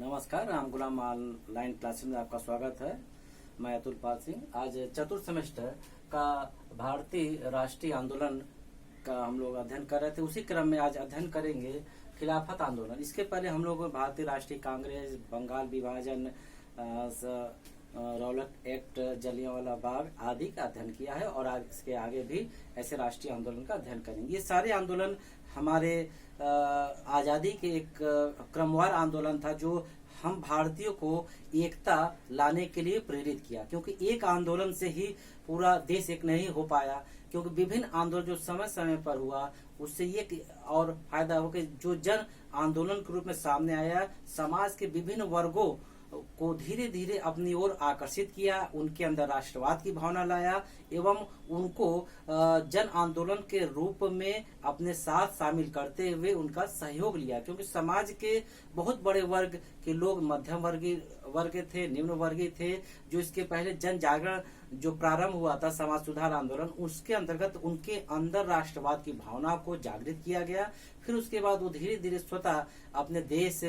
नमस्कार, राम गुलाम online classes में आपका स्वागत है। मैं अतुल पाल सिंह। आज चतुर्थ सेमेस्टर का भारतीय राष्ट्रीय आंदोलन का हम लोग अध्ययन कर रहे थे। उसी क्रम में आज अध्ययन करेंगे खिलाफत आंदोलन। इसके पहले हम लोग भारतीय राष्ट्रीय कांग्रेस, बंगाल विभाजन, रौलट एक्ट, जलियांवाला बाग आदि का अध्ययन किया है और आज इसके आगे भी ऐसे राष्ट्रीय आंदोलन का अध्ययन करेंगे। ये सारे आंदोलन हमारे आजादी के एक क्रमवार आंदोलन था जो हम भारतीयों को एकता लाने के लिए प्रेरित किया, क्योंकि एक आंदोलन से ही पूरा देश एक नहीं हो पाया। क्योंकि विभिन्न आंदोलन जो समय समय पर हुआ उससे ये और फायदा हो कि जो जन आंदोलन के रूप में सामने आया, समाज के विभिन्न वर्गों को धीरे धीरे अपनी ओर आकर्षित किया, उनके अंदर राष्ट्रवाद की भावना लाया एवं उनको जन आंदोलन के रूप में अपने साथ शामिल करते हुए उनका सहयोग लिया। क्योंकि समाज के बहुत बड़े वर्ग के लोग मध्यम वर्ग थे, निम्न वर्गीय थे। जो इसके पहले जन जागरण जो प्रारंभ हुआ था, समाज सुधार आंदोलन, उसके अंतर्गत उनके अंदर राष्ट्रवाद की भावना को जागृत किया गया। फिर उसके बाद वो धीरे धीरे स्वतः अपने देश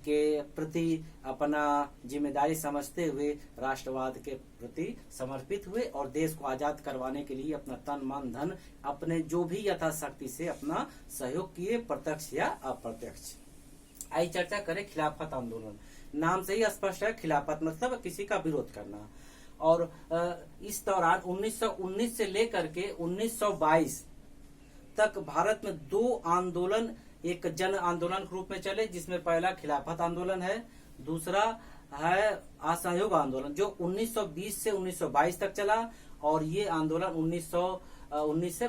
के प्रति अपना जिम्मेदारी समझते हुए राष्ट्रवाद के प्रति समर्पित हुए और देश को आजाद करवाने के लिए अपना तन मन धन अपने जो भी यथाशक्ति से अपना सहयोग किए, प्रत्यक्ष या अप्रत्यक्ष। आइए चर्चा करें खिलाफत आंदोलन। नाम से ही स्पष्ट है, खिलाफत मतलब किसी का विरोध करना। और इस दौरान 1919 से लेकर के 1922 तक भारत में दो आंदोलन एक जन आंदोलन के रूप में चले, जिसमें पहला खिलाफत आंदोलन है, दूसरा है असहयोग आंदोलन जो 1920 से 1922 तक चला। और ये आंदोलन 1919 से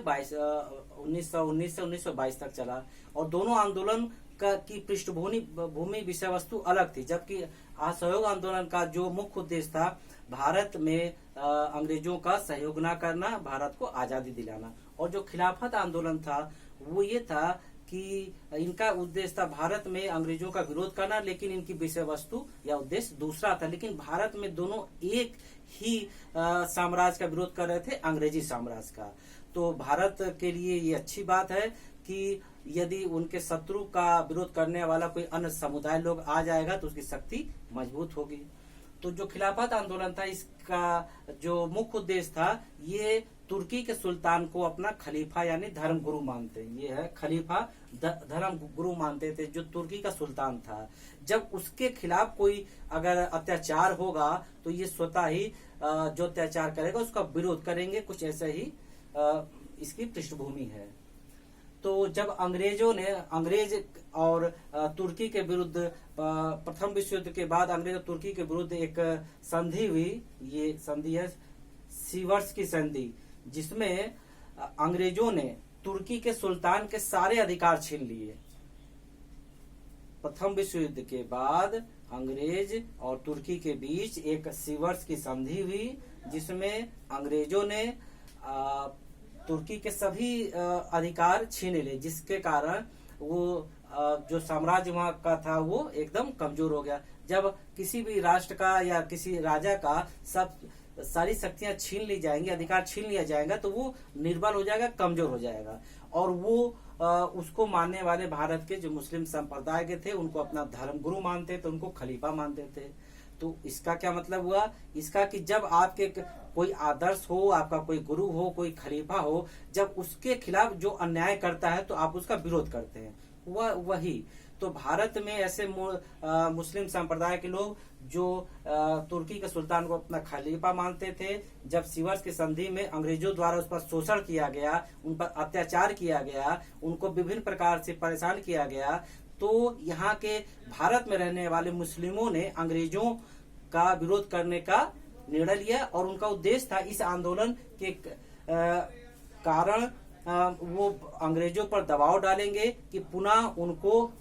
1922 तक चला। और दोनों आंदोलन की पृष्ठभूमि विषय वस्तु अलग थी। जबकि असहयोग आंदोलन का जो मुख्य उद्देश्य था भारत में अंग्रेजों का सहयोग न करना, भारत को आजादी दिलाना। और जो खिलाफत आंदोलन था वो ये था कि इनका उद्देश्य था भारत में अंग्रेजों का विरोध करना, लेकिन इनकी विषय वस्तु या उद्देश्य दूसरा था। लेकिन भारत में दोनों एक ही साम्राज्य का विरोध कर रहे थे, अंग्रेजी साम्राज्य का। तो भारत के लिए ये अच्छी बात है कि यदि उनके शत्रु का विरोध करने वाला कोई अन्य समुदाय लोग आ जाएगा तो उसकी शक्ति मजबूत होगी। तो जो खिलाफत आंदोलन था, इसका जो मुख्य उद्देश्य था, ये तुर्की के सुल्तान को अपना खलीफा यानी धर्म गुरु मानते। ये है खलीफा, धर्म गुरु मानते थे जो तुर्की का सुल्तान था। जब उसके खिलाफ कोई अगर अत्याचार होगा तो ये स्वतः ही जो अत्याचार करेगा उसका विरोध करेंगे। कुछ ऐसे ही इसकी पृष्ठभूमि है। तो जब अंग्रेज और तुर्की के विरुद्ध प्रथम विश्व युद्ध के बाद अंग्रेज और तुर्की के विरुद्ध एक संधि हुई, ये संधि है सीवर्स की संधि, जिसमें अंग्रेजों ने तुर्की के सुल्तान के सारे अधिकार छीन लिए। प्रथम विश्व युद्ध के बाद अंग्रेज और तुर्की के बीच एक सीवर्स की संधि हुई, जिसमें अंग्रेजों ने तुर्की के सभी अधिकार छीन लिए, जिसके कारण वो जो साम्राज्य वहां का था वो एकदम कमजोर हो गया। जब किसी भी राष्ट्र का या किसी राजा का सारी शक्तियां छीन ली जाएंगी, अधिकार छीन लिया जाएगा, तो वो निर्बल हो जाएगा, कमजोर हो जाएगा। और वो उसको मानने वाले भारत के जो मुस्लिम संप्रदाय के थे उनको अपना धर्म गुरु मानते थे, उनको खलीफा मानते थे। तो इसका क्या मतलब हुआ? इसका कि जब आपके कोई आदर्श हो, आपका कोई गुरु हो, कोई खलीफा हो, जब उसके खिलाफ जो अन्याय करता है तो आप उसका विरोध करते हैं। वही तो भारत में ऐसे मुस्लिम संप्रदाय के लोग जो तुर्की के सुल्तान को अपना खलीफा मानते थे, जब सीवर्स की संधि में अंग्रेजों द्वारा उस पर शोषण किया गया, उन पर अत्याचार किया गया, उनको विभिन्न प्रकार से परेशान किया गया, तो यहाँ के भारत में रहने वाले मुस्लिमों ने अंग्रेजों का विरोध करने का निर्णय लिया। और उनका उद्देश्य था इस आंदोलन के कारण वो अंग्रेजों पर दबाव डालेंगे कि पुनः उनको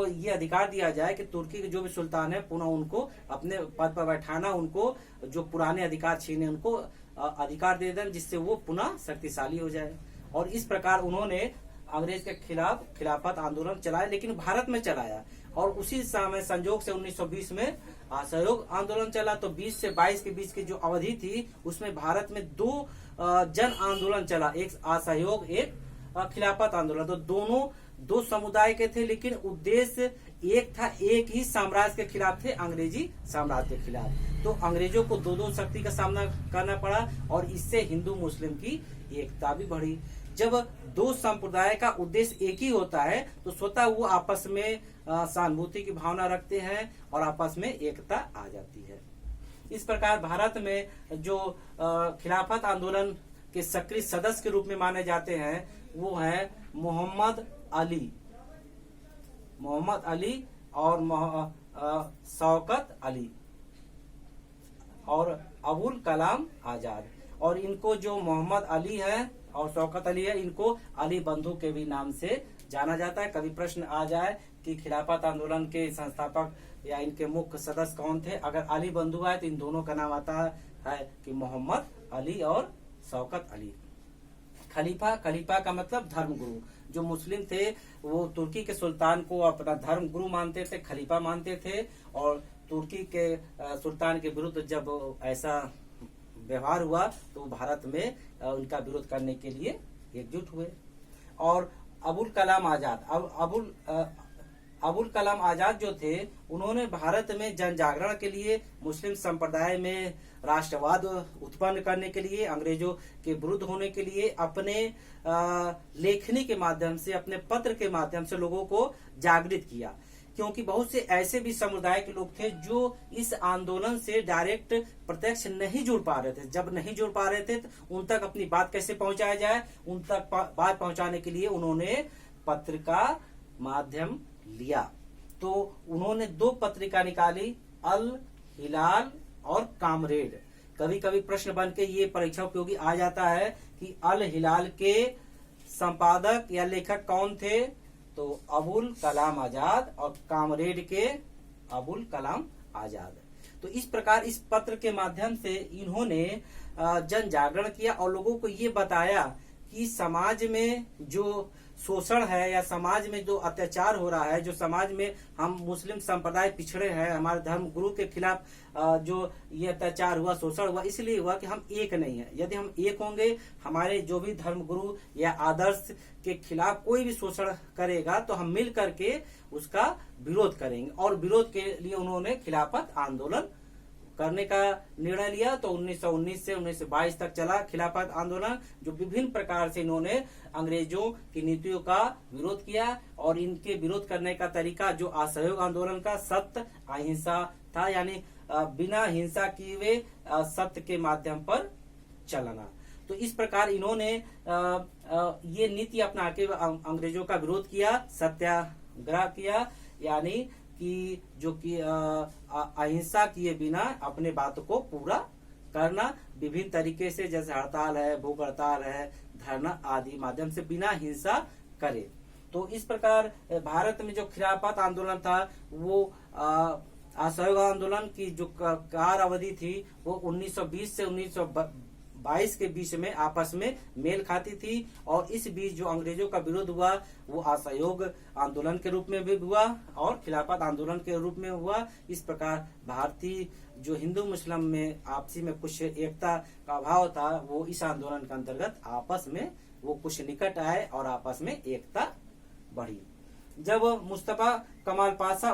ये अधिकार दिया जाए कि तुर्की के जो भी सुल्तान है पुनः उनको अपने पद पर बैठाना, उनको जो पुराने अधिकार छीने उनको अधिकार दे दें, जिससे वो पुनः शक्तिशाली हो जाए। और इस प्रकार उन्होंने अंग्रेज के खिलाफ खिलाफत आंदोलन चलाया, लेकिन भारत में चलाया। और उसी समय संजोग से 1920 में असहयोग आंदोलन चला। तो 20 से 22 के बीच की जो अवधि थी उसमें भारत में दो जन आंदोलन चला, एक असहयोग, एक खिलाफत आंदोलन। तो दोनों दो समुदाय के थे, लेकिन उद्देश्य एक था, एक ही साम्राज्य के खिलाफ थे, अंग्रेजी साम्राज्य के खिलाफ। तो अंग्रेजों को दो दो शक्ति का सामना करना पड़ा और इससे हिंदू मुस्लिम की एकता भी बढ़ी। जब दो संप्रदाय का उद्देश्य एक ही होता है तो स्वतः वो आपस में सहानुभूति की भावना रखते हैं और आपस में एकता आ जाती है। इस प्रकार भारत में जो खिलाफत आंदोलन के सक्रिय सदस्य के रूप में माने जाते हैं वो है मोहम्मद अली और शौकत अली और अबुल कलाम आजाद। और इनको जो मोहम्मद अली है और शौकत अली है, इनको अली बंधु के भी नाम से जाना जाता है। कभी प्रश्न आ जाए कि खिलाफत आंदोलन के संस्थापक या इनके मुख्य सदस्य कौन थे, अगर अली बंधु आए तो इन दोनों का नाम आता है कि मोहम्मद अली और शौकत अली। खलीफा का मतलब धर्मगुरु। जो मुस्लिम थे वो तुर्की के सुल्तान को अपना धर्म गुरु मानते थे, खलीफा मानते थे, और तुर्की के सुल्तान के विरुद्ध जब ऐसा व्यवहार हुआ तो भारत में उनका विरोध करने के लिए एकजुट हुए। और अबुल कलाम आजाद जो थे, उन्होंने भारत में जन जागरण के लिए, मुस्लिम संप्रदाय में राष्ट्रवाद उत्पन्न करने के लिए, अंग्रेजों के विरुद्ध होने के लिए अपने लेखनी के माध्यम से, अपने पत्र के माध्यम से लोगों को जागृत किया। क्योंकि बहुत से ऐसे भी समुदाय के लोग थे जो इस आंदोलन से डायरेक्ट प्रत्यक्ष नहीं जुड़ पा रहे थे। जब नहीं जुड़ पा रहे थे तो उन तक अपनी बात कैसे पहुंचाया जाए, उन तक बात पहुंचाने के लिए उन्होंने पत्र का माध्यम लिया। तो उन्होंने दो पत्रिका निकाली, अल हिलाल और कामरेड। कभी कभी प्रश्न बन के ये परीक्षा उपयोगी आ जाता है कि अल हिलाल के संपादक या लेखक कौन थे, तो अबुल कलाम आजाद, और कामरेड के अबुल कलाम आजाद। तो इस प्रकार इस पत्र के माध्यम से इन्होंने जन जागरण किया और लोगों को ये बताया कि समाज में जो शोषण है या समाज में जो अत्याचार हो रहा है, जो समाज में हम मुस्लिम संप्रदाय पिछड़े हैं, हमारे धर्म गुरु के खिलाफ जो ये अत्याचार हुआ, शोषण हुआ, इसलिए हुआ कि हम एक नहीं है। यदि हम एक होंगे, हमारे जो भी धर्म गुरु या आदर्श के खिलाफ कोई भी शोषण करेगा तो हम मिल करके उसका विरोध करेंगे। और विरोध के लिए उन्होंने खिलाफत आंदोलन करने का निर्णय लिया। तो 1919 से 1922 तक चला खिलाफत आंदोलन, जो विभिन्न प्रकार से इन्होंने अंग्रेजों की नीतियों का विरोध किया। और इनके विरोध करने का तरीका जो असहयोग आंदोलन का सत्य अहिंसा था, यानी बिना हिंसा किए हुए सत्य के माध्यम पर चलना। तो इस प्रकार इन्होंने ये नीति अपना के अंग्रेजों का विरोध किया, सत्याग्रह किया, यानी कि जो कि अहिंसा किए बिना अपने बात को पूरा करना, विभिन्न तरीके से, जैसे हड़ताल है, भूख हड़ताल है, धरना आदि माध्यम से बिना हिंसा करे। तो इस प्रकार भारत में जो खिलाफत आंदोलन था वो असहयोग आंदोलन की जो कार अवधि थी वो 1920 से 1922 के बीच में आपस में मेल खाती थी। और इस बीच जो अंग्रेजों का विरोध हुआ वो असहयोग आंदोलन के रूप में भी हुआ और खिलाफत आंदोलन के रूप में हुआ। इस प्रकार भारतीय जो हिंदू मुस्लिम में आपसी में कुछ एकता का अभाव था वो इस आंदोलन के अंतर्गत आपस में वो कुछ निकट आए और आपस में एकता बढ़ी। जब मुस्तफा कमाल पाशा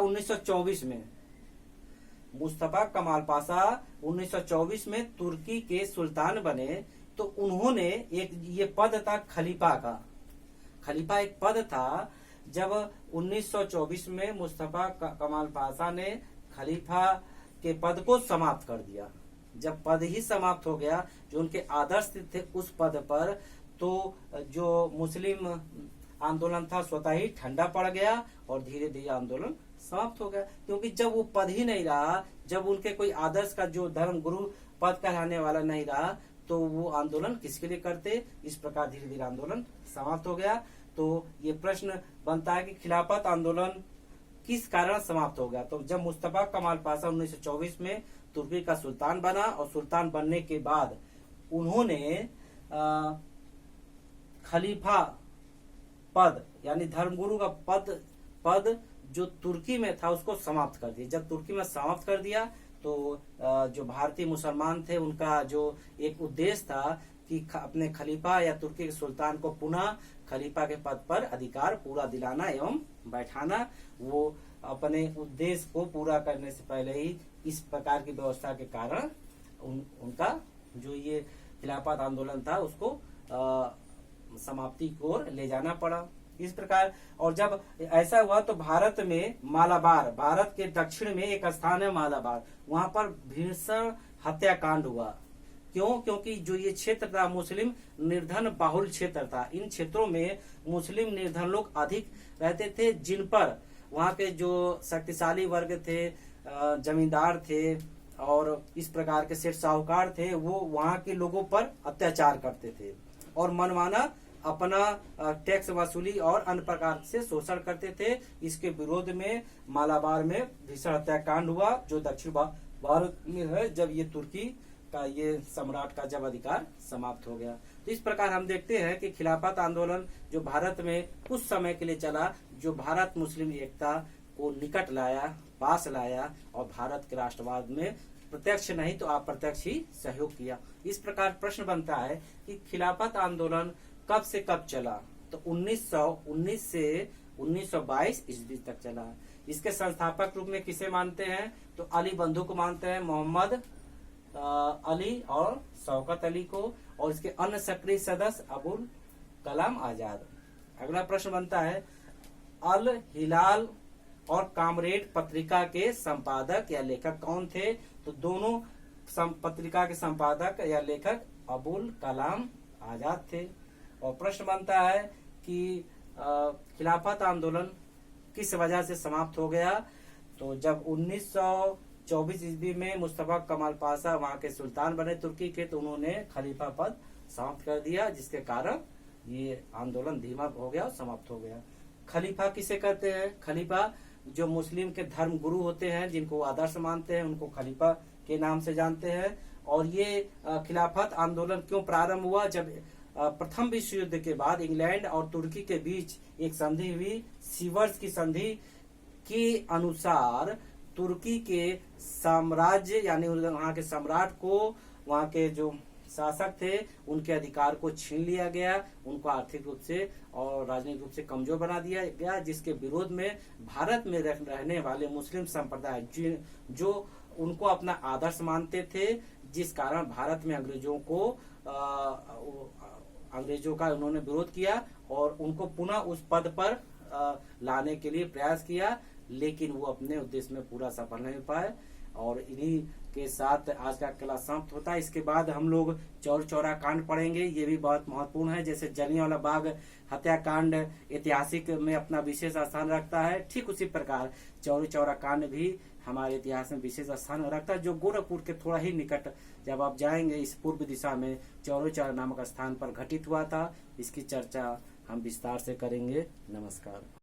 1924 में तुर्की के सुल्तान बने तो उन्होंने एक ये पद था खलीफा एक पद था। जब 1924 में मुस्तफा कमाल पाशा ने खलीफा के पद को समाप्त कर दिया, जब पद ही समाप्त हो गया, जो उनके आदर्श थे उस पद पर, तो जो मुस्लिम आंदोलन था स्वतः ही ठंडा पड़ गया और धीरे धीरे आंदोलन समाप्त हो गया। क्योंकि जब वो पद ही नहीं रहा, जब उनके कोई आदर्श का जो धर्म गुरु पद कहलाने वाला नहीं रहा, तो वो आंदोलन किसके लिए करते। इस प्रकार धीरे धीरे आंदोलन समाप्त हो गया। तो ये प्रश्न बनता है कि खिलाफत आंदोलन किस कारण समाप्त हो गया। तो जब मुस्तफा कमाल पाशा 1924 में तुर्की का सुल्तान बना और सुल्तान बनने के बाद उन्होंने खलीफा पद यानी धर्मगुरु का पद जो तुर्की में था उसको समाप्त कर दिया। जब तुर्की में समाप्त कर दिया तो जो भारतीय मुसलमान थे उनका जो एक उद्देश्य था कि अपने खलीफा या तुर्की के सुल्तान को पुनः खलीफा के पद पर अधिकार पूरा दिलाना एवं बैठाना। वो अपने उद्देश्य को पूरा करने से पहले ही इस प्रकार की व्यवस्था के कारण उनका जो ये खिलाफत आंदोलन था उसको समाप्ति की ओर ले जाना पड़ा। इस प्रकार, और जब ऐसा हुआ तो भारत में मालाबार, भारत के दक्षिण में एक स्थान है मालाबार, वहां पर भीषण हत्याकांड हुआ। क्यों? क्योंकि जो ये क्षेत्र था मुस्लिम निर्धन बाहुल क्षेत्र था। इन क्षेत्रों में मुस्लिम निर्धन लोग अधिक रहते थे, जिन पर वहाँ के जो शक्तिशाली वर्ग थे, जमींदार थे और इस प्रकार के सेठ साहूकार थे, वो वहाँ के लोगों पर अत्याचार करते थे और मनमाना अपना टैक्स वसूली और अन्य प्रकार से शोषण करते थे। इसके विरोध में मालाबार में भीषण हत्याकांड हुआ, जो दक्षिण भारत में है, जब ये तुर्की का ये सम्राट का जब अधिकार समाप्त हो गया। तो इस प्रकार हम देखते हैं कि खिलाफत आंदोलन जो भारत में कुछ समय के लिए चला, जो भारत मुस्लिम एकता को निकट लाया, पास लाया और भारत के राष्ट्रवाद में प्रत्यक्ष नहीं तो अप्रत्यक्ष ही सहयोग किया। इस प्रकार प्रश्न बनता है कि खिलाफत आंदोलन कब से कब चला? तो 1919 से 1922 ईस्वी तक चला। इसके संस्थापक रूप में किसे मानते हैं? तो अली बंधु को मानते हैं, मोहम्मद अली और शौकत अली को, और इसके अन्य सक्रिय सदस्य अबुल कलाम आजाद। अगला प्रश्न बनता है, अल हिलाल और कामरेड पत्रिका के संपादक या लेखक कौन थे? तो दोनों पत्रिका के संपादक या लेखक अबुल कलाम आजाद थे। और प्रश्न बनता है कि खिलाफत आंदोलन किस वजह से समाप्त हो गया? तो जब 1924 ईस्वी में मुस्तफा कमाल पाशा वहां के सुल्तान बने तुर्की के, तो उन्होंने खलीफा पद समाप्त कर दिया, जिसके कारण ये आंदोलन धीमा हो गया और समाप्त हो गया। खलीफा किसे कहते हैं? खलीफा जो मुस्लिम के धर्म गुरु होते हैं, जिनको आदर्श मानते हैं, उनको खलीफा के नाम से जानते हैं। और ये खिलाफत आंदोलन क्यों प्रारंभ हुआ? जब प्रथम विश्व युद्ध के बाद इंग्लैंड और तुर्की के बीच एक संधि हुई, सीवर्स की संधि के अनुसार तुर्की के साम्राज्य यानी वहाँ के सम्राट को, वहाँ के जो शासक थे, उनके अधिकार को छीन लिया गया, उनको आर्थिक रूप से और राजनीतिक रूप से कमजोर बना दिया गया, जिसके विरोध में भारत में रहने वाले मुस्लिम संप्रदाय जो उनको अपना आदर्श मानते थे, जिस कारण भारत में अंग्रेजों का उन्होंने विरोध किया और उनको पुनः उस पद पर लाने के लिए प्रयास किया, लेकिन वो अपने उद्देश्य में पूरा सफल नहीं पाए। और इन्हीं के साथ आज का क्लास समाप्त होता है। इसके बाद हम लोग चौरी चौरा कांड पढ़ेंगे, ये भी बहुत महत्वपूर्ण है। जैसे जलियांवाला बाग हत्याकांड ऐतिहासिक में अपना विशेष स्थान रखता है, ठीक उसी प्रकार चौरी चौरा कांड भी हमारे इतिहास में विशेष स्थान रखता है, जो गोरखपुर के थोड़ा ही निकट जब आप जाएंगे इस पूर्व दिशा में चौरी चौरा नामक स्थान पर घटित हुआ था। इसकी चर्चा हम विस्तार से करेंगे। नमस्कार।